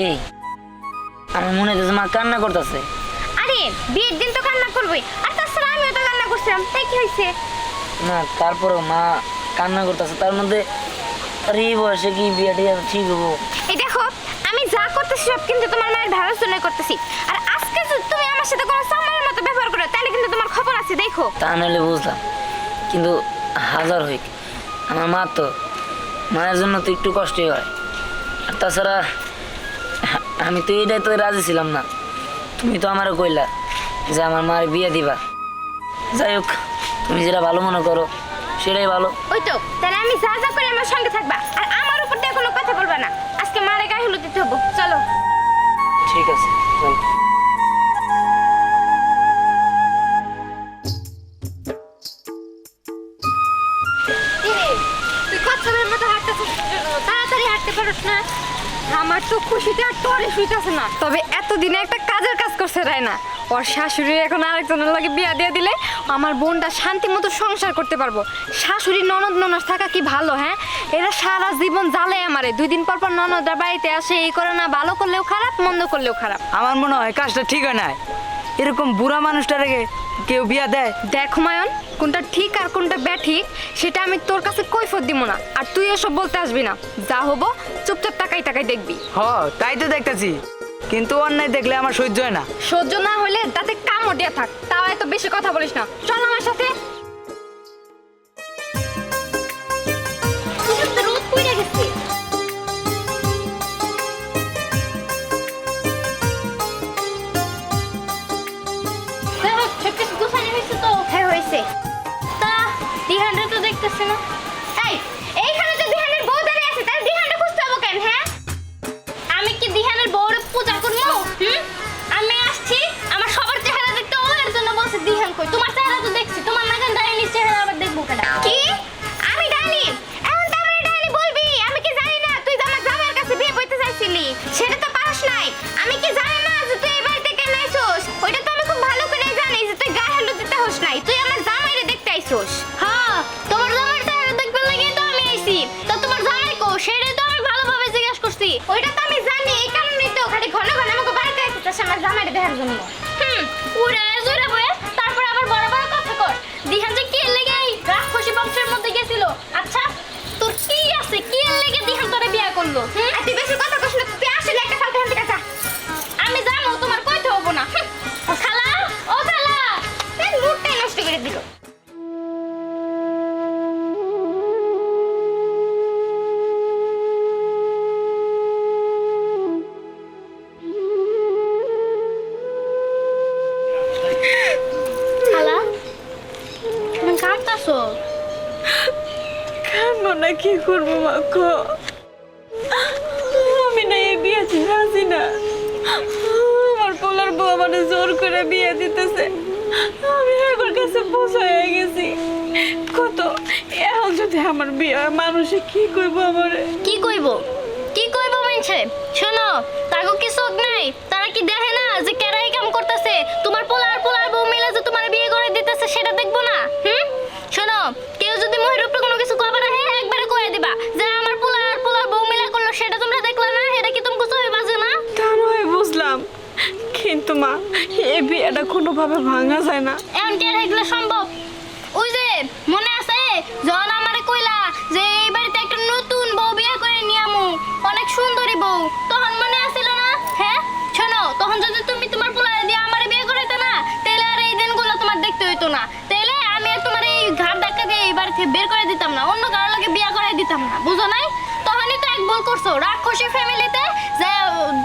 এই আমার মনে হচ্ছে মা কান্না করতেছে। আরে বিয়ের দিন তো কান্না করবই, আর তাছাড়া আমিও তো কান্না করছিলাম, তাই কি হয়েছে? না তারপরেও মা কান্না করতেছে, তার মধ্যে আর এই বয়সে কি বিয়েটা ঠিক হবো? এই দেখো, আমি যা করতেছি সব কিন্তু তোমার মায়ের ভালোর জন্য করতেছি। আর আজকে যদি তুমি আমার সাথে কোনো সামারের মতো ব্যবহার করো তাহলে কিন্তু তোমার খবর আছে, দেখো। তা নাহলে বুঝলাম, কিন্তু হাজার হইক আমার মা তো, মায়ের জন্য তো একটু কষ্টই হয়। আর তাছাড়া আমি তো এইটাই তো রাজি ছিলাম না, তুমি তো আমারও কইলা যে আমার মার বিয়ে দিবা। যাই হোক, তুমি যেটা ভালো মনে করো সেটাই ভালো। ওই তো, তাহলে আমি যা যা করে আমার সঙ্গে থাকবা, আর আমার উপর দিয়ে কোনো কথা বলবা না। আজকে মারে গায়ে হলুদ দিতে হবো, চলো। ঠিক আছে, চল। তুই কচ্ছপের মতো হাঁটতেছিস, তাড়াতাড়ি হাঁটতে পারছ না? আমার তো খুশিতে আর তোরে শুইতেছে না। তবে এতদিনে একটা কাজের কাজ করছে রায়না। ওর শাশুড়ি এখন আরেকজনের লাগে বিয়া দিয়ে দিলে আমার বোনটা শান্তি মতো সংসার করতে পারবো। শাশুড়ি ননদ ননদ থাকা কি ভালো, হ্যাঁ? এরা সারা জীবন জ্বালে আমারে। 2 দিন পর পর ননদরা বাড়িতে আসে, এই করে না, ভালো করলেও খারাপ, মন্দ করলেও খারাপ। আমার মনে হয় কাজটা ঠিক হয় না, এরকম বুড়া মানুষটারে কেউ বিয়া দেয়? দেখ হুমায়ুন, কোনটা ঠিক আর কোনটা ব্যাঠিক সেটা আমি তোর কাছে কৈফিয়ত দিব না, আর তুই এসব বলতে আসবি না। যা হবো চুপচাপ তাকাই তাকাই দেখবি। তাই তো দেখতেছি, কিন্তু অন্যায় দেখলে আমার সহ্য হয় না। সহ্য না হলে তাতে কামড় দিয়া থাক, তাও এত বেশি কথা বলিস না। চল আমার সাথে। রোদ পড়ে গেছে। হ্যাঁ হয়েছে। তা দিহানরে তো দেখতেছি না। এইখানে তো দিহানের বউ দাঁড়িয়ে আছে, তার দিহানরে খুঁজতে হবো কেন? হ্যাঁ, আমি কি দিহানের বউরে পূজা করবো? আমি আসছি আমার সবার চেহারা দেখতে, ও এর জন্য বলছে দিহান কই। তোমার চেহারা তো দেখছি, তোমার নাগান ডাইনির চেহারা আবার দেখবো কেন? কি আমি ডাইনি? এখন তো আমার ডাইনি বলবি? আমি কি জানি না তুই আমার জামাইয়ের কাছে বিয়ে করতে চাইছিলি? সেটা তো পারস নাই। আমি কি জানি না যে তুই এই বাড়িতে কেন আইছস? ওইটা তো আমি খুব ভালো করে জানি যে তুই গায়ে হলুদ দিতে হস নাই, তুই আমার জামাইরে দেখতে আইছস। হ্যাঁ, তোমার জামাইয়ের চেহারা দেখতে লাগি তো আমি আইছি। তো তোমার জামাই কো? সেটাই তো আমি ভালোভাবে জিজ্ঞাসা করছি। ওইটা তো আমি জানি, এই কারণেই তো খালি ঘন ঘন আমাকে বাড়িতে আইছিস আমার জামাইরে দেখার জন্য। উড়ে জোরে বয়ে তারপর আবার বড় বড় কথা কর। দিহান যে কি লেগে এই রাক্ষসী বংশের মধ্যে গেছিল? আচ্ছা তোর কি আছে, কি লেগে দিহান তোরে বিয়ে করলো? তুই বেশি কথা কইছ না, তুই আসলে একটা ফালতু হান থেকে যা। আমি জানো তোমার কইতে হবো না। ও খালা, ও খালা, এই মুডটাই নষ্ট করে দিল। খালা, তুমি কাঁদতাছো? কাঁদবো না, কি করবো মা গো? আমি না এই বিয়েতে রাজি না। আমার পোলার বউ আমাকে জোর করে বিয়ে দিতেছে। আমি এখন কাছে বোঝা হয়ে গেছি। কত এখন যদি আমার বিয়ে হয়, মানুষে কি কইবো আমারে? কি কইবো? কি কইবো মানছে? শোনো, তাগো কি চোখ নাই? তারা কি দেখে না যে কেরাই কাম করতেছে? তোমার পোলার বউ মিলে যে তোমার বিয়ে করে দিতেছে সেটা দেখবো না? শোনো, কেউ যদি মহির উপরে কোনো কিছু কইবা না, হ্যাঁ একবারে কইয়া দিবা যে আমার পোলার বউ মিলে করলো, সেটা তোমরা দেখলা না? এটা কি তুমি চোখে বাজে না? তা নয় বুঝলাম, কিন্তু মা এই বিয়েটা কোনোভাবে ভাঙা যায় না। এমন কি আর এগুলো সম্ভব? ওই যে মনে আছে যখন আমারে কইলা যে এই বাড়িতে একটা নতুন বউ বিয়ে করে নিয়ে আমু, অনেক সুন্দরী বউ, তখন মনে আছিল না? হ্যাঁ শোনো, তখন যদি তুমি তোমার পোলারে দিয়ে আমারে বিয়ে করাইতে না, তাহলে আর এই দিনগুলো তোমার দেখতে হইতো না। তাহলে আমি আর তোমার এই ঘাট ধাক্কা দিয়ে এই বাড়ি থেকে বের করে দিতাম না, অন্য কারোর লাগে বিয়ে করাই দিতাম না, বুঝো নাই? তখনই তো এক ভুল করছো, রাক্ষসী ফ্যামিলিতে যে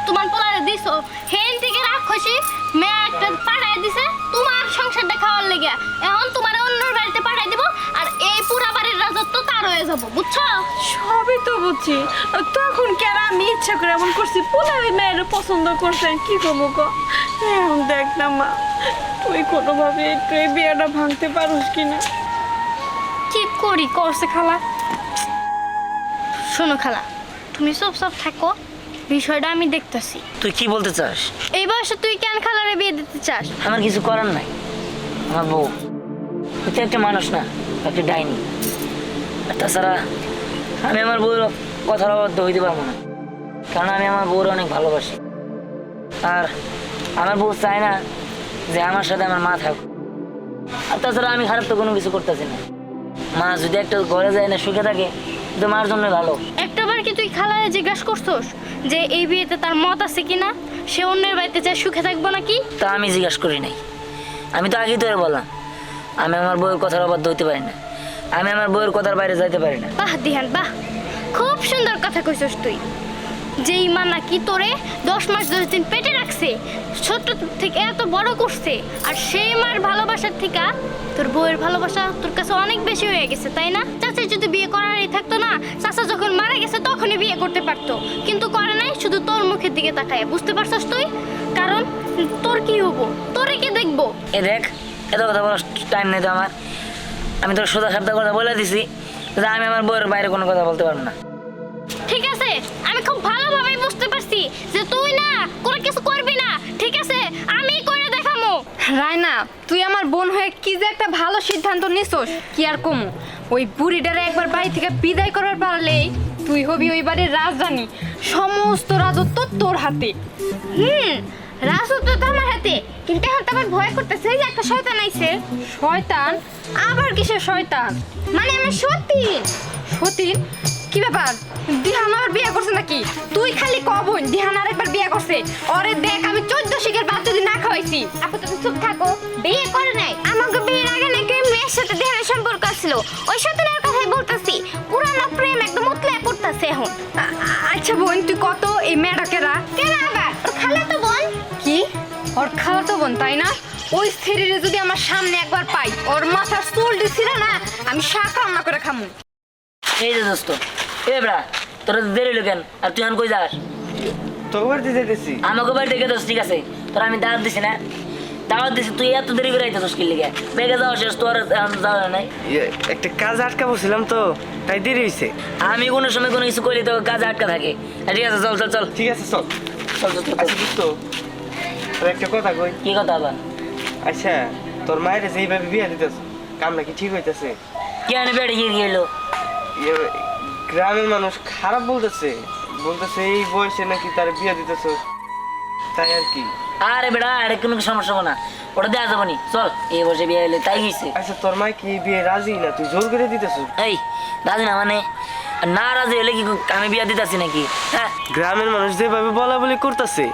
তোমার পোলারে দিছো, হেন থেকে রাক্ষসী মেয়ে একটা পাঠাই দিছে তোমার সংসারটা খাওয়ার লেগে। এখন তোমার অন্য বাড়িতে পাঠাই দিব, আর এই পুরা বাড়ির রাজত্ব তার হয়ে যাবো, বুঝছো? সবই তো বুঝছি, তখন কেন আমি ইচ্ছা করে এমন করছি? পোলারে মেয়েরা পছন্দ করছেন, কি করবো গো? এখন দেখ না মা, তুই কোনোভাবে একটু এই বিয়েটা ভাঙতে পারোস কিনা? কি করি করছে খালা? শোনো খালা, তুমি সব থাকো, বিষয়টা আমি দেখতেছি। তুই কি বলতে চাস? এই বয়সে তুই কেন খালারে বিয়ে দিতে চাস? আমার কিছু করার নাই, আমার বউ তুই তো একটা মানুষ না, একটা ডাইনি। আর তাছাড়া আমি আমার বউর কথার অবাধ্য হইতে পারবো না। কারণ আমি আমার বউরে অনেক ভালোবাসি। আর আমার বউ চায় না যে আমার সাথে আমার মা থাকুক। আর তাছাড়া আমি খারাপ তো কোনো কিছু করতেছি না। মা যদি একটা ঘরে যায় না সুখে থাকে, তো মার জন্য ভালো। একটাবার কি তুই খালারে জিজ্ঞাসা করছস যে এই বিয়েতে তার মত আছে কিনা, সে অন্যের বাড়িতে যায় সুখে থাকবো নাকি? তা আমি জিজ্ঞাসা করি নাই। আমি তো আগেই তো বললাম আমি আমার বউয়ের কথার অবাধ্য হইতে পারি না। আমি আমার বউয়ের কথার বাইরে যাইতে পারি না। বাহ দিহান বাহ, খুব সুন্দর কথা কইছস তুই। যেই মা নাকি তোরে 10 মাস 10 দিন পেটে রাখছে, ছোট থেকে এত বড় করছে, আর সেই মার ভালোবাসার থেকে তোর বউয়ের ভালোবাসা তোর কাছে অনেক বেশি হয়ে গেছে, তাই না? চাচা যদি বিয়ে করারই থাকতো না, চাচা যখন মারা গেছে তখনই বিয়ে করতে পারতো, কিন্তু করে নাই, শুধু তোর মুখের দিকে তাকায়। বুঝতে পারছস তুই? কারণ তোর কি হবো, তোরে কে দেখবো? এ দেখ, এত কথা বলার টাইম নেই তো আমার। আমি তোর সোজা সাপটা কথা বলে দিছি যে আমি আমার বউয়ের বাইরে কোনো কথা বলতে পারবো না। ঠিক আছে, আমি খুব ভালোভাবে বুঝতে পারছি যে তুই না কোনো কিছু করবি না। ঠিক আছে, আমি করে দেখামু। রায়না, তুই আমার বোন হয়ে কি যে একটা ভালো সিদ্ধান্ত নিছস, কি আর কমু। ওই বুড়িটারে একবার বাড়ি থেকে বিদায় করার পারলেই তুই হবি ওই বাড়ির রাজধানী, সমস্ত রাজত্ব তোর হাতে। রাজত্ব তো আমার হাতে, কিন্তু এখন তো আমার ভয় করতেছে যে একটা শয়তান আইছে। শয়তান? আবার কিসের শয়তান? মানে আমার সতীন। সতীন? কি ব্যাপার, দিহান আবার বিয়ে করছে নাকি? তুই খালি কবন দিহান আরেকবার বিয়ে করছে। ওরে দেখ, আমি 14 শিখের বাদ যদি না খাওয়াইছি। আপু তুমি চুপ থাকো, বিয়ে করে নাই। আমাকে বিয়ের আগে নাকি ওই মেয়ের সাথে দেহার সম্পর্ক ছিল, ওই সতীনের কথাই বলতেছি। পুরানো প্রেম একদম উতলায় পড়তেছে এখন। আচ্ছা বোন, তুই কত এই মেয়েটাকেরা? কেন আবার ওর খালা তো বোন। কি ওর খালাতো বোন, তাই না? ওই শরীরে যদি আমার সামনে একবার পাই, ওর মাথার চুল দিছিল না, আমি শাক রান্না করে খামু। এই যে দোস্ত, এ বেড়া, তোরা দেরি হলো কেন? আর তুই এখন কই যাস? তোকে বাড়িতে যেতেছি। আমাকে বাড়ি দেখে দোষ, ঠিক আছে? তোরা আমি দাওয়াত দিছি না, দাওয়াত দিছি, তুই এত দেরি করে আইতেছিস কি লিগে? বেগে যাওয়া শেষ, তোর এখন যাওয়া নাই। একটা কাজ আটকা বসছিলাম তো, তাই দেরি হয়েছে। আমি কোনো সময় কোনো কিছু করলে তো কাজে আটকা থাকে। ঠিক আছে, চল চল চল ঠিক আছে, চল। চল চল চল। আচ্ছা দোস্ত, তোর একটা কথা কই। কি কথা আবার? আচ্ছা, তোর মায়ের যেইভাবে বিয়ে দিতেছ, কাম নাকি ঠিক হইতেছে? কি আনে বেড়ে গিয়ে গেলো? গ্রামের মানুষ খারাপ বলতেছে, এই বয়সে নাকি তার বিয়ে দিতেছ, তাই আর কি। আরে বেড়া, আরে কোনো সমস্যা হবে না, ওটা দেওয়া যাবো নি। চল, এই বসে বিয়ে হইলে তাই গেছে। আচ্ছা, তোর মা কি বিয়ে রাজি না? তুই জোর করে দিতেছ? এই রাজি না মানে? না রাজি হলে কি আমি বিয়া দিতেছি নাকি? হ্যাঁ, গ্রামের মানুষ যেভাবে বলা বলি করতেছে,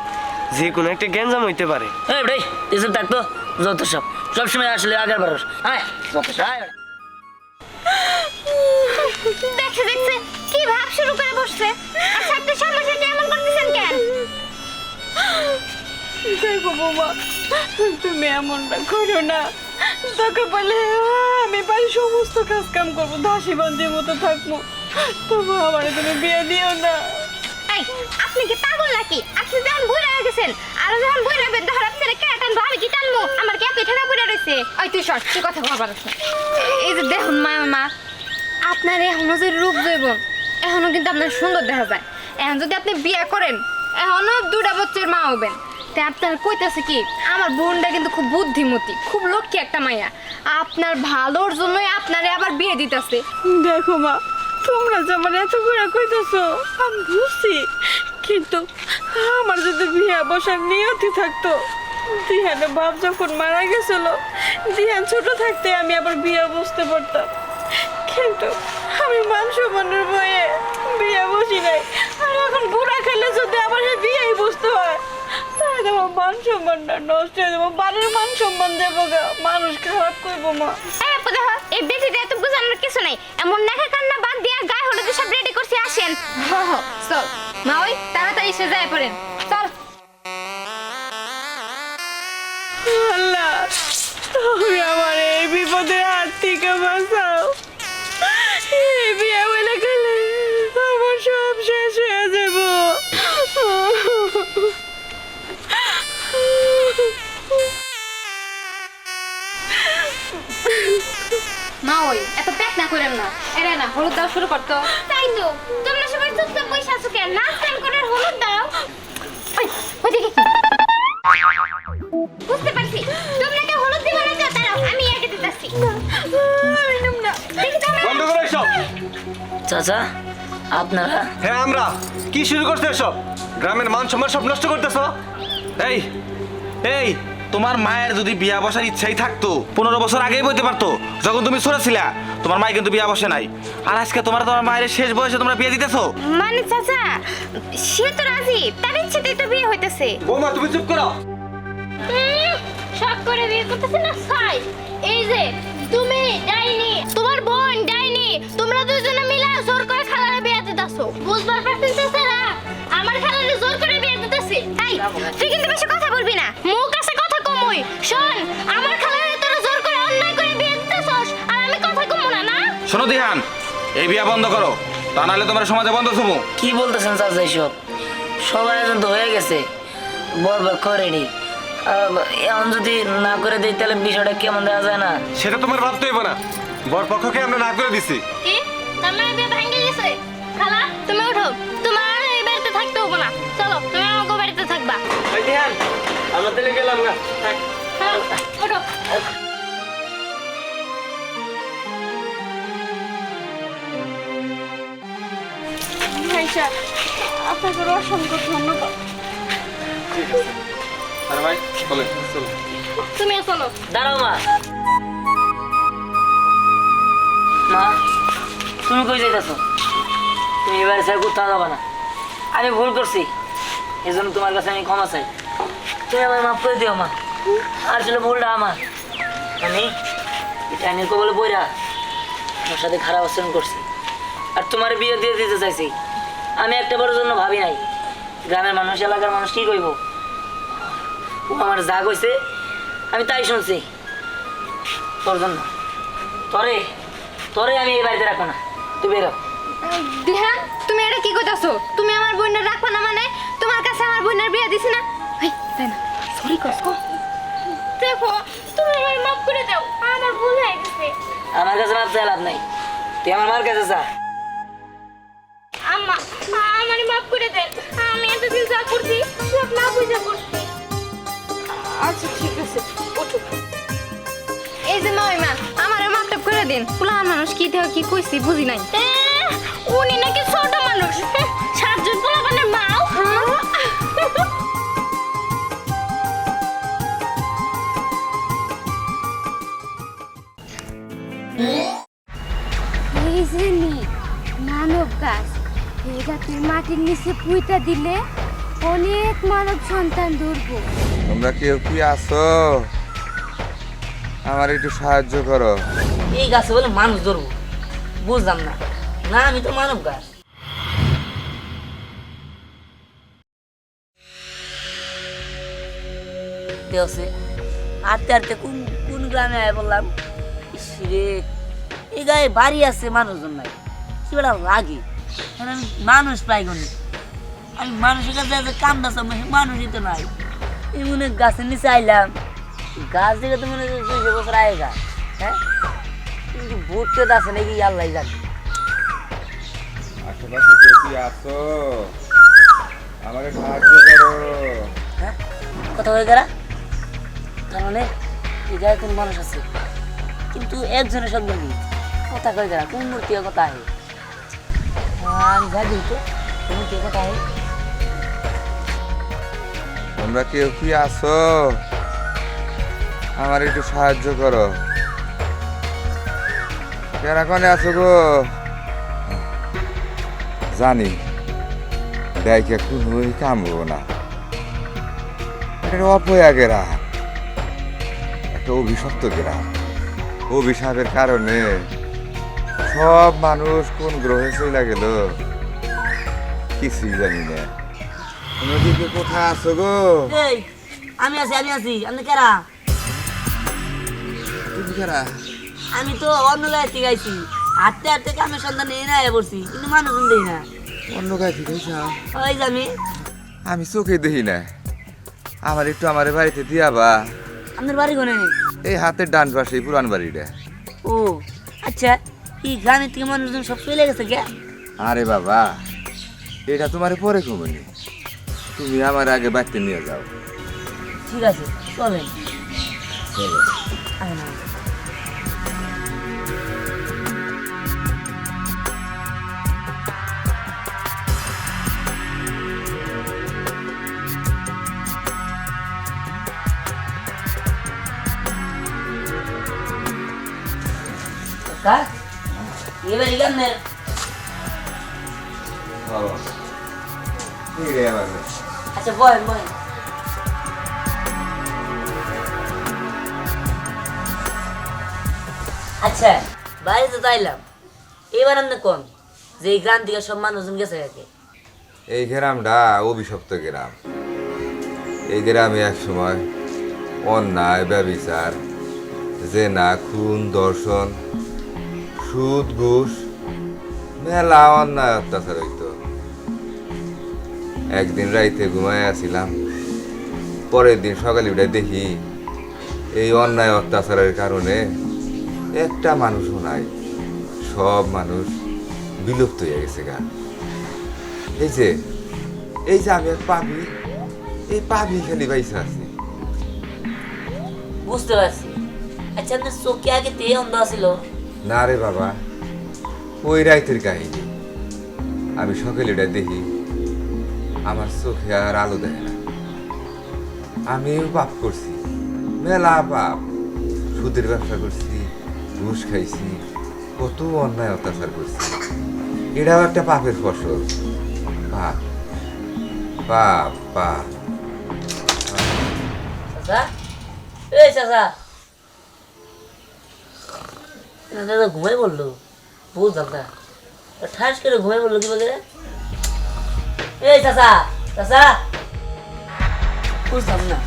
যে কোনো একটা গ্যাঞ্জাম হইতে পারে। এই বেড়াই, এসব থাকতো যত সবসময় আসলে আগের বারস। হ্যাঁ, যত দেখছে দেখছে কি ভাব শুরু করে বসছে। আচ্ছা আপনি সামনাসামনি এমন করতেছেন কেন? দেখো বৌমা, তুমি এমনটা করো না। তোকে বলে আমি বাড়ির সমস্ত কাজ কাম করবো, দাসী বান্দির মতো থাকবো, তবু আমার তুমি বিয়ে দিও না। এই আপনি কি পাগল নাকি? আপনি যখন বুড়া হয়ে গেছেন, আর যখন বুড়া হবেন তখন আপনারা কে টানবো? আমি কি টানবো? আমার কি আপনি ঠেকা বুড়া রয়েছে? ওই তুই সর, তুই কথা বলবার আছে। এই যে দেখুন মা, আপনার এখনো যে রূপ জৈবন, এখনো কিন্তু আপনার সুন্দর দেখা যায়। এখন যদি আপনি বিয়ে করেন, এখনো 2টা বাচ্চার মা হবেন। তাই আপনার কইতাছে কি, আমার বোনটা কিন্তু খুব বুদ্ধিমতী, খুব লক্ষ্মী একটা মাইয়া। আপনার ভালোর জন্যই আপনারে আবার বিয়ে দিতেছে। দেখো মা, তোমরা যে আমার এত করে কইতেছো আমি বুঝছি, কিন্তু আমার যদি বিয়ে বসার নিয়তি থাকতো, দিহানের বাপ যখন মারা গেছিল, দিহান ছোট থাকতে আমি আবার বিয়ে বসতে পারতাম, কিন্তু আমি মান সম্মানের ভয়ে বিয়ে বসি নাই। আর এখন বুড়া খেলে যদি আমার বিয়েই বসতে হয়, তাহলে আমার মান সম্মানটা নষ্ট হয়ে যাবো, বাড়ির মান সম্মান দেবো, মানুষ খারাপ করবো মা। এই আপু দেখো, এই বেটিটা এত বোঝানোর কিছু নাই। এমন নাকা কান্না বাদ দিয়ে গায়ে হলুদ সব রেডি করছি, আসেন। চল মা, ওই তাড়াতাড়ি এসে যায় পড়েন, চল। আল্লাহ, তুমি আমার এই বিপদের হাত থেকে বাঁচাও। এই বিয়ে বলে গেলে আমার সব শেষ হয়ে যাব। মা, ওই এত প্যাক না করেন না, এরা না হলুদ দেওয়া শুরু করতো। তাই তো, তোমরা সবাই চুপচাপ বসে আছো কেন? নাচ গান করে হলুদ দাও। ওইদিকে কি? বুঝতে পারছি, তোমরা কেউ হলুদ দিবে না, যাও দাঁড়াও, আমি একে দিতেছি। দেখি তো আমরা- বন্ধ করো এসব। চাচা, আপনারা? হ্যাঁ, আমরা। কি শুরু করছো এসব? গ্রামের মান সম্মান সব নষ্ট করতেছো। এই এই তোমার মায়ের যদি বিয়া বসার ইচ্ছাই থাকতো 15 বছর আগেই বলতে পারতো, যখন তুমি ছোট ছিলা। তোমার মাই কিন্তু বিয়া বসে নাই, আর আজকে তোমার মায়ের শেষ বয়সে তোমরা বিয়ে দিতেছো। মানে চাচা সে তো রাজি, তার ইচ্ছেতেই তো বিয়ে হইতেছে। বৌমা তুমি চুপ করো। শখ করে বিয়ে করতেছে না সাই। এই যে তুমি ডাইনি, তোমার বোন ডাইনি, তোমরা দুজনে মিলে জোর করে খালারে বিয়ে দিতেছো। বুঝবার পারছেন চাচারা, আমার খালারে জোর করে বিয়ে দিতেছে। এই তুই কিন্তু বেশি কথা বলবি না, মুখ আছে কথা কমই। শোন, আমার খালারে তোরা জোর করে অন্যায় করে বিয়ে দিতেছস, আর আমি কথা কমু না না। শোনো দিহান, এই বিয়া বন্ধ করো, তা নাহলে তোমার সমাজে বন্ধ থবো। কি বলতেছেন চাচা এসব? সবাই এখন তো হয়ে গেছে, বর করেনি। এখন যদি না করে দিই তাহলে বিষয়টা কেমন দেখা যায় না? সেটা তোমার ভাবতে হইব না, বর পক্ষকে আমরা না করে দিছি। কি তার মানে বিয়ে ভেঙে গেছে? খালা তুমি ওঠো, তোমার আর এই বাড়িতে থাকতে হবে না। চলো তুমি আমাকে বাড়িতে থাকবা। এই দিহান, আমরা তাহলে গেলাম না। থাক। হ্যাঁ ওঠো। ভাইসা আপনাকে অসংখ্য ধন্যবাদ। ঠিক আছে আরে ভাই চলে চলো। তুমিও চলো। দাঁড়াও মা। মা তুমি কই যাইতেছো? তুমি এবার স্যার কোথাও যাবা না। আমি ভুল করছি, এই জন্য তোমার কাছে আমি ক্ষমা চাই। তুমি আমার মাফ করে দিও মা, আর ছিল ভুলটা আমার। আমি টাইনের কবলে বইরা আমার সাথে খারাপ আচরণ করছি, আর তোমার বিয়ে দিয়ে দিতে চাইছি। আমি একটা বড় জন্য ভাবি নাই গ্রামের মানুষ, এলাকার মানুষ কি কইব। ও আমার যা কইছে আমি তাই শুনছি। তোর জন্য তরে তরে আমি এই বাড়িতে রাখবো না, তুই বেরো। দিহান তুমি এটা কি কইতাছো? তুমি আমার বোনের রাখবা না মানে? তোমার কাছে আমার বোনের বিয়ে দিছি না? এই তাই না, সরি কসো। দেখো তুমি আমার মাফ করে দাও, আমার ভুল হয়ে গেছে। আমার কাছে মাপ চাই লাভ নাই, তুই আমার মার কাছে যা। আম্মা আমারে মাফ করে দেন, আমি এতদিন যা করছি সব না বুঝা করছি। আচ্ছা ঠিক আছে, ওঠো। এই যে মাইমা আমারে মাফ টাপ করে দিন। পুলান মানুষ কি দেও কি কইছি বুঝি নাই। উনি নাকি ছোট মানুষ, সাতজন পোলাপানের মাও। এই যে নি মানব গাছ, এই গাছের মাটির নিচে পুঁইটা দিলে অনেক মানব সন্তান ধরব। তোমরা কেউ কি আছো? আমার একটু সাহায্য করো। এই গাছে বলে মানুষ ধরবো, বুঝলাম না। না আমি তো মানব গাছ। দেওছে হাঁটতে হাঁটতে কোন কোন গ্রামে আয় বললাম। ইসরে এই গায়ে বাড়ি আছে, মানুষজন নাই, কি বেড়া লাগে। আমি মানুষ পাই গনি, আমি মানুষের কাছে কামড়া মানুষই তো নাই। এই মনে গাছের নিচে আইলাম, গাছ থেকে তো মনে হয় 200 বছর আগে গাছ। হ্যাঁ কিন্তু ভূত পেত আছে নাকি আল্লাহ জানে। আশেপাশে কেউ কি আছো? আমাকে সাহায্য করো। হ্যাঁ কথা হয়ে গেল। তার মানে এই গায়ে কোন মানুষ আছে, কিন্তু একজনের সঙ্গে নেই। কথা কয়ে গেল কোন মূর্তি কথা আহে। আমি যা দিই তো মূর্তি কথা আহে। তোমরা কেউ কি আছো? আমার একটু সাহায্য করো। কেরা কনে আছো গো? জানি দেখে কোনোই কামবো না। এটা অপয়া গ্রাম, একটা অভিশপ্ত গ্রাম। অভিশাপের কারণে সব মানুষ কোন গ্রহে চলে গেল কিছুই জানি না। নদীকে কোথায় আছো গো? এই আমি আছি, আমি আছি। আপনি কেরা? তুমি কারা? আমি তো অন্য গায়ে থেকে আইছি, হাঁটতে হাঁটতে কামের সন্ধান নিয়ে না পড়ছি, কিন্তু মানুষজন দেখি না। অন্য গায়ে ঠিক আছে? ওই যে আমি চোখে দেখি না। আমার একটু আমার বাড়িতে দিয়াবা। আপনার বাড়ি কোনে? এই হাতের ডান পাশে পুরান বাড়িটা। ও আচ্ছা, এই গ্রামের থেকে মানুষজন সব চলে গেছে কে? আরে বাবা, এটা তোমার পরে কমনি, তুমি আমার আগে বাড়িতে নিয়ে যাও। ঠিক আছে চলেন। চলো। আয় না। চাচা এবার কেমনে আচ্ছা বয় বয় আচ্ছা বাইরে তো তাইলাম এবার আপনি কোন যে এই গ্রাম থেকে সব মানুষজন গেছে কাকে এই গ্রামটা অভিশপ্ত গ্রাম। এই গ্রামে এক সময় অন্যায়, ব্যভিচার, জেনা, খুন, দর্শন, সুদ, ঘুষ, মেলা অন্যায় অত্যাচার হইত। একদিন রাইতে ঘুমায় আসছিলাম, পরের দিন সকালে উঠে দেখি এই অন্যায় অত্যাচারের কারণে একটা মানুষও নাই, সব মানুষ বিলুপ্ত হয়ে গেছে গা। এই যে আমি এক পাবি, এই পাবি খালি বাইসে আছি। বুঝতে পারছি। আচ্ছা আপনার চোখে আগে তে অন্ধ ছিল? না রে বাবা, ওই রাইতের কাহিনী। আমি সকালে উঠে দেখি আমার চোখে আর আলো দেয় না। আমিও পাপ করছি, মেলা পাপ। সুদের ব্যবসা করছি, ঘুষ খাইছি, কত অন্যায় অত্যাচার করছি। এটাও একটা পাপের ফসল। পাপ পাপ পাপ। চাচা এই চাচা দাদা ঘুমাই বললো, বুঝলাম না ঠাস করে ঘুমাই বললো কি বলে? এই চাচা চাচা বুঝলাম না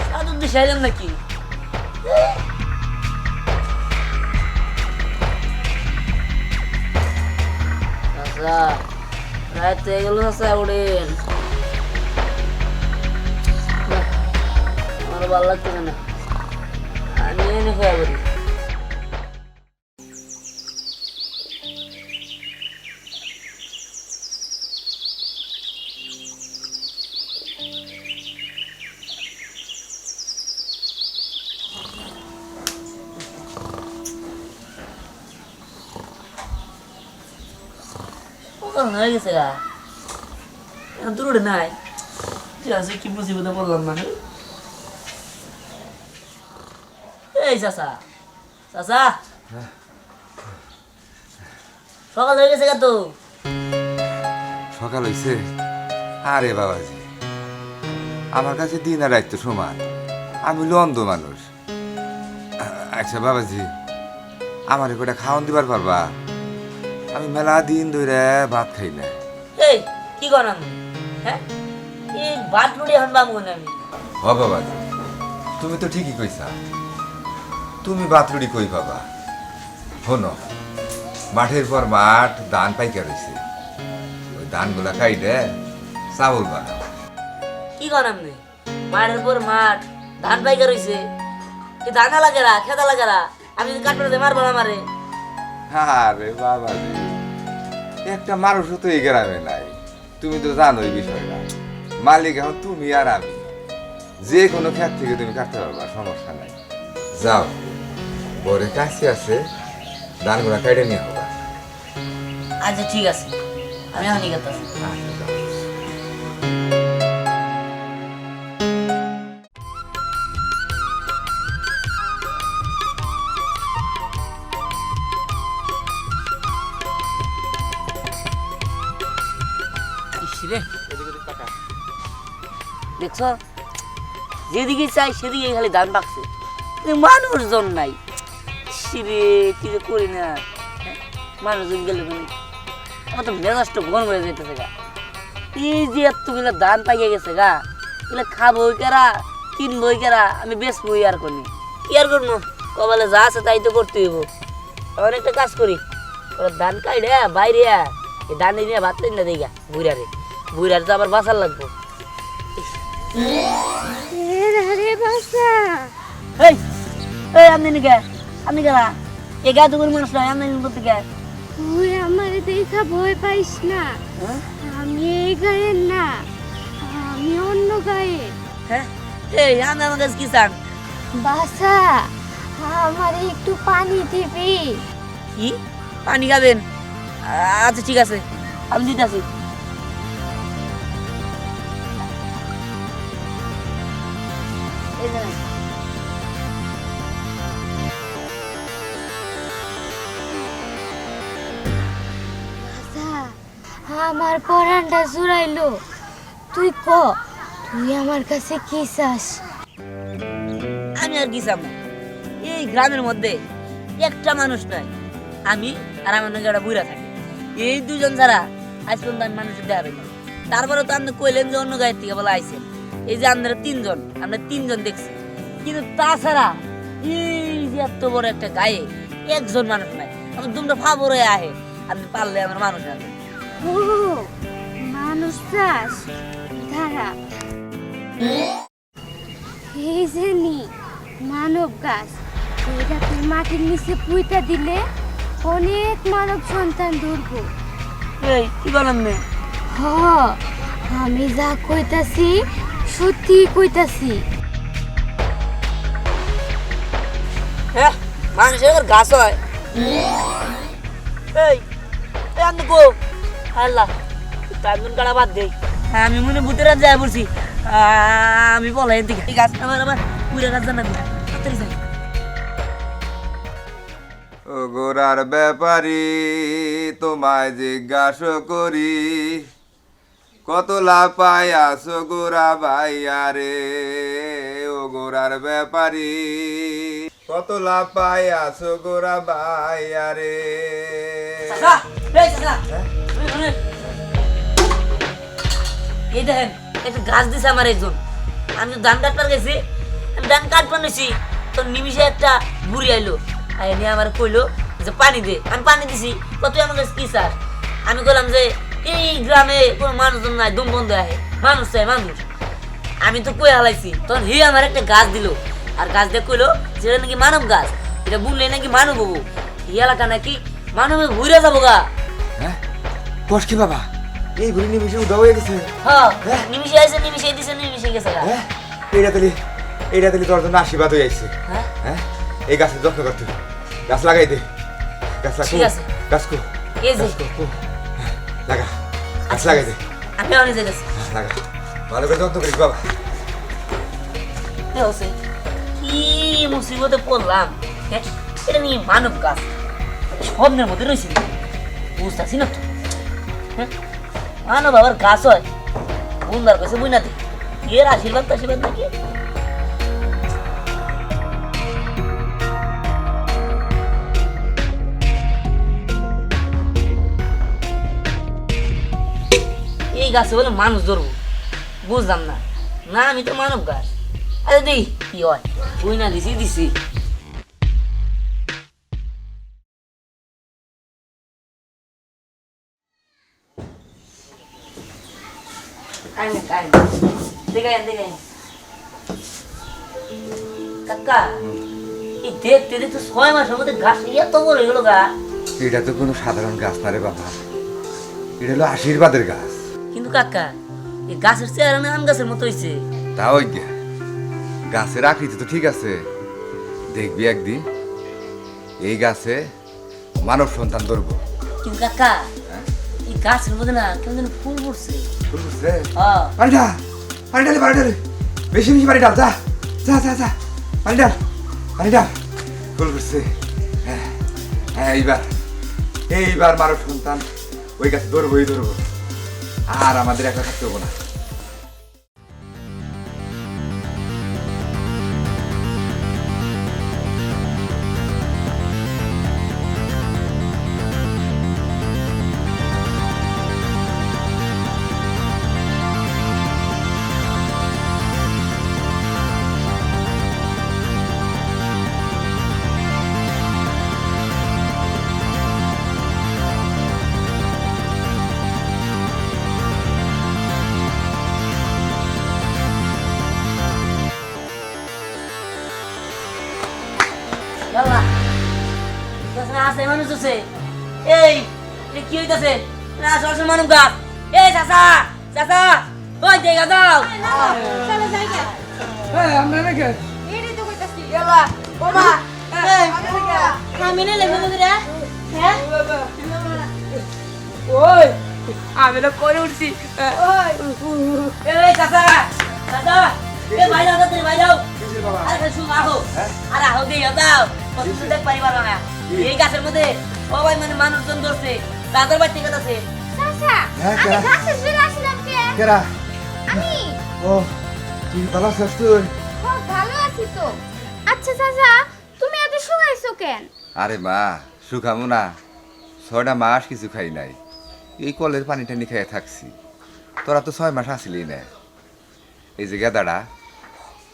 সাধুর দিশে আইলাম নাকি? চাচা রাত হয়ে গেল চাচা, ওঠেন। আমার ভালো লাগতেছে না, আমি এনে খাওয়া করি। হয়ে গেছে গা, দূরে নাই। ঠিক আছে, কি মুসিবতে বললাম না। এই চাচা চাচা সকাল হয়ে গেছে তো? সকাল হইছে? আরে বাবাজি, আমার কাছে দিন আর রাত তো সমান। আমি লন্দ মানুষ। আচ্ছা বাবাজি, আমার কটা খাওয়ান দিবার পারবা? আমি মেলা দিন ধরে ভাত খাই না। এই কি করাম? হ্যাঁ এই ভাত রুটি এখন পাবো না আমি। হ বাবাজি, তুমি তো ঠিকই কইছা। তুমি ভাত রুটি কই পাবা? শোনো, মাঠের পর মাঠ ধান পাইকা রয়েছে, ওই ধানগুলা কাইটে চাউল বানাও। কি করাম নেই, মাঠের পর মাঠ ধান পাইকা রয়েছে, ধানা লাগেরা খেতা লাগেরা, আমি যদি কাটতে মারবো না মারে। আরে বাবাজি, একটা মানুষও তো এই গ্রামে নাই। তুমি তো জানো এই বিষয়টা। মালিক এখন তুমি আর আমি। যে কোনো ক্ষেত থেকে তুমি কাটতে পারবা, সমস্যা নাই। যাও, বরে কাছে আছে, ধানগুলা কাটে নিয়ে হবা। আচ্ছা ঠিক আছে, আমি এখনই গেতাম। দেখছো, যেদিকে চাই সেদিকে খালি ধান পাকছে, মানুষজন নাই। সিরে কি যে করি না, মানুষজন গেলে মানে আমার তো মেজাজটা গরম হয়ে যেতেছে গা। এই যে এতগুলো ধান পাইয়া গেছে গা, এগুলো খাবো কেরা, কিনবো কেরা, আমি বেচবো আর করি কি আর করবো? কপালে যা আছে তাই তো করতে হইব। এমন একটা কাজ করি, ওরা ধান কাইডে বাইরে এই ধান নিয়ে ভাত না দিই বুড়ারে, বুড়ারে তো আবার বাঁচার লাগবো। এই এই আপনি কে? আপনি কেনা এ গা তো কোনো মানুষ নয়, আপনি করতে কে? তুই আমার দেখা ভয় পাইস না, আমি এই গায়ের না, আমি অন্য গায়ের। হ্যাঁ এই আমি আমার কাছে কি চান? বাসা, আমার একটু পানি দিবি? কি পানি খাবেন? আচ্ছা ঠিক আছে, আমি দিতেছি। আমার পরানটা জুড়াইলো। তুই ক, তুই আমার কাছে কি চাস? আমি আর কি চাবো? এই গ্রামের মধ্যে একটা মানুষ নাই, আমি আর আমার নাকি একটা বুড়া থাকে। এই দুজন ছাড়া আজ পর্যন্ত আমি মানুষের দেখা পাইনি। তারপরে তো আপনি কইলেন যে অন্য গায়ের থেকে বলে আইসেন। এই যে আপনারা তিনজন, আমরা তিনজন দেখছি, কিন্তু তাছাড়া এই যে এত বড় একটা গায়ে একজন মানুষ নাই। আমার দুমটা ফাবর হয়ে আহে, আপনি পারলে আমার মানুষ আছেন। ও মানুষ চাস? দাঁড়া, এই যে নি মানব গাছ, এটা তুই মাটির নিচে পুঁইতা দিলে অনেক মানব সন্তান ধরবো। এই কি বলেন না? হ, আমি যা কইতাছি সত্যি কইতাছি। হ্যাঁ, মানুষের আবার গাছ হয়? এই আমি গো আল্লাহ, টাইম কাটা বাদ দেই। আমি মনে ভূতের রাত যায় বলছি, আমি বলে এদিকে এই গাছ আমার আবার পুরা গাছ জানাবি তাড়াতাড়ি যাই। ও গোরার ব্যাপারী, তোমায় জিজ্ঞাসা করি, কত লাভ পাই আসো গোরা ভাইয়া রে। ও গোরার ব্যাপারী, কত লাভ পাই আসো গোরা ভাইয়া রে। চাচা, এই চাচা, শুনে। এই দেখেন, একটা গাছ দিছে আমার একজন। আমি তো ধান কাটবার গেছি, আমি ধান কাটবার নিছি, তো নিমিষে একটা বুড়ি আইলো, নিয়ে আমার কইলো যে পানি দে। আমি পানি দিছি, কত আমার কাছে কি চাস? আমি কইলাম যে এই গ্রামে কোনো মানুষজন নাই, দম বন্ধ আহে, মানুষ চাই মানুষ। আমি তো কই হালাইছি, তখন হি আমার একটা গাছ দিল, আর গাছ দিয়ে কইলো যেটা নাকি মানব গাছ, এটা বুনলে নাকি মানব হবো, এই এলাকা নাকি মানবে ঘুরে যাবো গা। হ্যাঁ, কস কি বাবা, এই ঘুরি নিমিশে উদা হয়ে গেছে। হ্যাঁ, নিমিষে আইছে, নিমিষে দিছে, নিমিষে গেছে গা। হ্যাঁ, এইটা তাহলে তোর জন্য আশীর্বাদ হয়ে যাচ্ছে। হ্যাঁ, হ্যাঁ, এই গাছের যত্ন করতে হবে। গাছ লাগাই দে, গাছ লাগা, ঠিক আছে। গাছ কো, এই যে লাগা, গাছ লাগাই দে, আমি অনেক গেছি। লাগা, ভালো করে যত্ন করিস বাবা। হচ্ছে কি মুসিবতে পড়লাম। হ্যাঁ, এটা নিয়ে মানব গাছ স্বপ্নের মধ্যে রয়েছে, বুঝতেছি না তো। হ্যাঁ, মানব আবার গাছ হয়, বুনবার কাছে বুঝ না দে, এর আশীর্বাদ আশীর্বাদ নাকি। এই গাছে বলে মানুষ ধরবো, বুঝলাম না। না, আমি তো মানব গাছ। আরে দেই কি হয়, বুঝ না দিছি দিছি। কাকা, এই দেখতে দেখতে 6 মাসের মধ্যে গাছ এত বড় হয়ে গেল গা। এটা তো কোনো সাধারণ গাছ না রে বাবা, এটা হলো আশীর্বাদের গাছ। কিন্তু কাকা, এই গাছের চেহারা না আম গাছের মতো হয়েছে। তা ওই গে, গাছের আকৃতি তো ঠিক আছে, দেখবি একদিন এই গাছে মানব সন্তান ধরবো। কিন্তু কাকা, এই গাছের মধ্যে না কেমন যেন ফুল পড়ছে। ফুল ফুটছে? হ্যাঁ, পানি ঢাল, পানি ঢালে, পানি ঢালে, বেশি বেশি পানি ঢাল, যা যা যা যা, পানি ঢাল, পানি ঢাল। ফুল ফুটছে। হ্যাঁ হ্যাঁ, এইবার মানব সন্তান ওই গাছে ধরবোই ধরবো, আর আমাদের একা থাকতে হবো না। বাবা, গাছে আছে মানুষ আছে। এই এটা কি হইতাছে? না, আসলে মানব গাছ। এই চাচা, চাচা, ওই দেখা দাও। চলে যাই গে। আমরা নাকি এটাই তো কইতাছি। বাবা, এই আমি না লেগে রে। হ্যাঁ, ওই আমি তো করে উঠছি। এই চাচা, চাচা, এই ভাই যাও, তাড়াতাড়ি ভাই যাও। আরে শুন, আহো, আরে আহো দিয়ে দাও। কত দেখ পারিবার না এই গাছের মধ্যে সবাই মানে মানুষজন ধরছে, তাদের বাড়ি ঠিক আছে। চাচা চাচা হ্যাঁ, আমি কেরা? গাছে চলে আসলাম কে কেরা আমি ও তুই ভালো আছিস তুই ভালো আছি তো। আচ্ছা চাচা তুমি এত শুকাইছো কেন? আরে মা শুকামো না 6টা মাস কিছু খাই নাই এই কলের পানি টানি খেয়ে থাকছি তোরা তো 6 মাস আসিলি না এই যে গেদাটা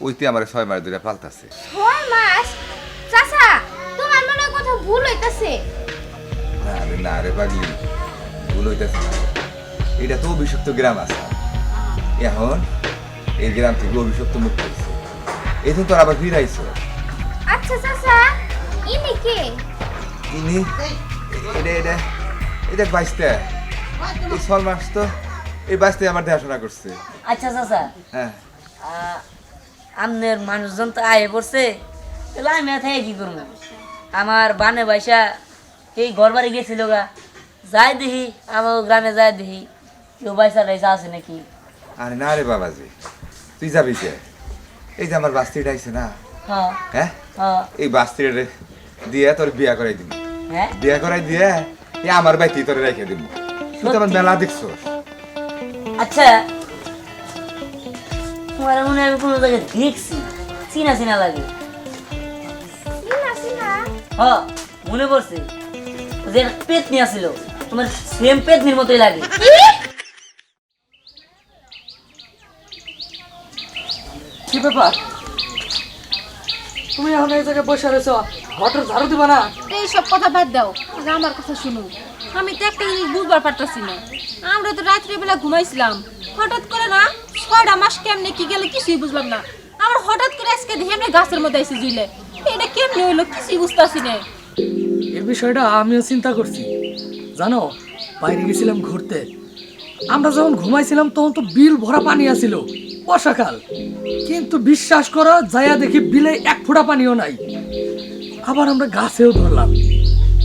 ওইতে আমার 6 মাস ধরে পাল্টাছে 6 মাস? চাচা তোমার মনে হয় কথা ভুল হইতাছে। আরে না রে পাগলি ভুল হইতেছে না এটা তো অভিষিক্ত গ্রাম আছে এখন এই গ্রাম থেকে অভিষিক্ত মুক্ত হয়েছে এই তো তোর আবার ফিরাইছো আচ্ছা চাচা ইনি কে? ইনি এটা এটা এটা বাইশটা এই 6 মাস তো এই বাইশটাই আমার দেখাশোনা করছে আচ্ছা চাচা, হ্যাঁ আমনের মানুষজন তো আয়ে পড়ছে, তাহলে আমি এথায় কি করবো? আমার বানে বাইসা এই ঘর বাড়ি গেছিল গা, যাই দেখি আমার গ্রামে যাই দেখি কেউ বাইসা টাইসা আছে নাকি। আরে না রে বাবাজি তুই যাবি কে এই যে আমার বাস্তিটা আইছে না হ্যাঁ হ্যাঁ হ্যাঁ এই বাস্তিরে দিয়ে তোর বিয়া করাই দিবি হ্যাঁ বিয়া করাই দিয়ে এই আমার বাইতে তোরে রেখে দিব তুই তো আমার মেলা দেখছো আচ্ছা, তোমার মনে হয় আমি কোনো জায়গায় দেখছি, চিনা চিনা লাগে। হ্যাঁ মনে পড়ছে, ওই যে একটা পেতনি আছিল, তোমার সেম পেতনির মতোই লাগে। কি ব্যাপার তুমি এখন এই জায়গায় বসে রয়েছো, ঘরের ঝাড়ু দিবা না? এইসব কথা বাদ দাও, আগে আমার কথা শুনো। আমি তো একটা জিনিস বুঝবার পারতাছি না। আমরা তো রাত্রিবেলা ঘুমাইছিলাম, হঠাৎ করে না 6টা মাস কেমনে কি গেল কিছুই বুঝলাম না। আমার হঠাৎ করে আজকে দেখে আমরা গাছের মধ্যে এসে জুইলে, এটা কেমনে হইলো কিছুই বুঝতেছি না। এই বিষয়টা আমিও চিন্তা করছি। জানো, বাইরে গেছিলাম ঘুরতে, আমরা যখন ঘুমাইছিলাম তখন তো বিল ভরা পানি আছিল, বর্ষাকাল, কিন্তু বিশ্বাস করো যাইয়া দেখি বিলে 1 ফোঁটা পানিও নাই। আবার আমরা গাছেও ধরলাম,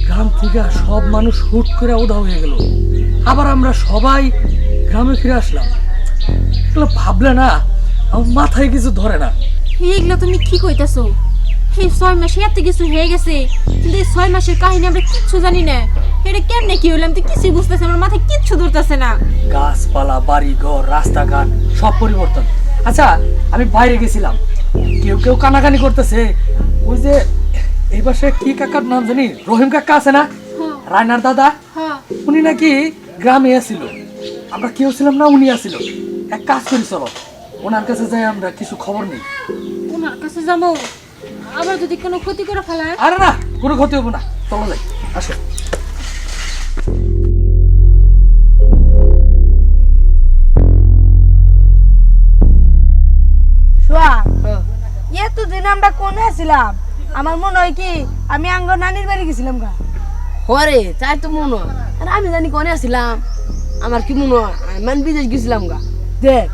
গ্রাম থেকে সব মানুষ হুট করে উধাও হয়ে গেল। আবার আমরা সবাই গ্রামে ফিরে আসলাম। এগুলো ভাবলে না আমার মাথায় কিছু ধরে না। এইগুলো তুমি কি কইতাছো? এই 6 মাসে এত কিছু হয়ে গেছে, কিন্তু এই 6 মাসের কাহিনী আমরা কিচ্ছু জানি না। এটা কেমনে কি হইলো আমি তো কিছুই বুঝতেছি, আমার মাথায় কিচ্ছু ধরতেছে না। গাছপালা, বাড়ি ঘর, রাস্তাঘাট সব পরিবর্তন। আচ্ছা, আমি বাইরে গেছিলাম, কেউ কেউ কানাকানি করতেছে। ওই যে এই পাশে কি কাকার নাম জানি, রহিম কাকা আছে না, রায়নার দাদা, উনি নাকি গ্রামে আসছিল। আমরা কেউ ছিলাম না, উনি আসছিল। এক কাজ করি, চলো ওনার কাছে যাই, আমরা কিছু খবর নেই। ওনার কাছে যাবো, আবার যদি কোনো ক্ষতি করে ফেলায়? আরে না, কোনো ক্ষতি হবো না, চলো যাই, আসো। এতদিন আমরা কোনে ছিলাম? আমার মনে হয় কি আমি আঙ্গ নানির বাড়ি গেছিলাম গা। হরে তাই তো মনে হয়, আর আমি জানি কোনে আসছিলাম। আমার কি মনে হয় আমি বিদেশ গেছিলাম গা। দেখ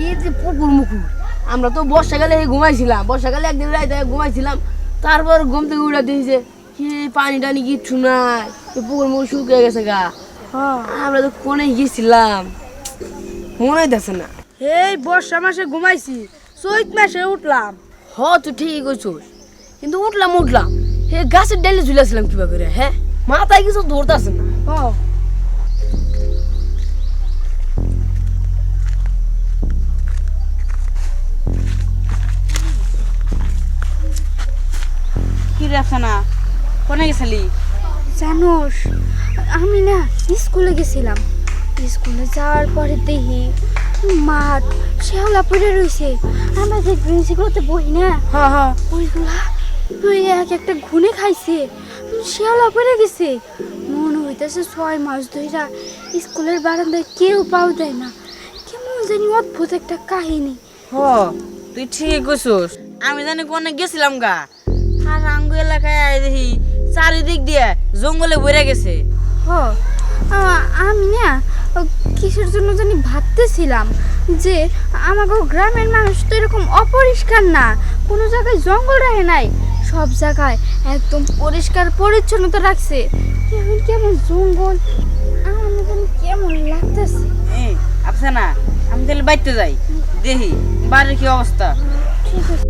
এই যে পুকুর মুকুর, আমরা তো বর্ষাকালে ঘুমাইছিলাম, বর্ষাকালে একদিন রাইতে ঘুমাইছিলাম, তারপর ঘুম থেকে উঠে দিয়েছে কি পানি টানি কিচ্ছু নাই, পুকুর মুকুর শুকিয়ে গেছে গা। আমরা তো কোনে গেছিলাম মনে হইতেছে না। এই বর্ষা মাসে ঘুমাইছি, চৈত মাসে উঠলাম। হ তুই ঠিকই কইছিস, কিন্তু উঠলাম হে গাছের ডালে ঝুলেছিলাম কিভাবে রে? হ্যাঁ মাথায় কিছু ধরতেছে না। কি রাখা না, কোনে গেছিলি? জানোস আমি না স্কুলে গেছিলাম, স্কুলে যাওয়ার পরে দেখি মাঠ শেওলা পড়ে রয়েছে। আমরা যে বেঞ্চিগুলোতে বই না, ওইগুলা ওই একটা ঘুনে খাইছে, শেওলা পড়ে গেছে। মনে হইতেছে 6 মাস ধরে স্কুলের বারান্দায় কেউ পাও দেয় না। কেমন জানি অদ্ভুত একটা কাহিনী। তুই ঠিক কইছস, আমি জানি কোনে গেছিলাম গা, আর আঙ্গু এলাকায় দেখি চারিদিক দিয়ে জঙ্গলে ভরে গেছে। আমি না কিসের জন্য জানি ভাবতেছিলাম যে আমাকে গ্রামের মানুষ তো এরকম অপরিষ্কার না, কোনো জায়গায় জঙ্গল রাখে নাই, সব জায়গায় একদম পরিষ্কার পরিচ্ছন্নতা রাখছে। এখন কেমন জঙ্গল আমার এখন কেমন লাগতেছে। আচ্ছা না, আমি তাহলে বাইতে যাই, দেখি বাড়ির কি অবস্থা। ঠিক আছে।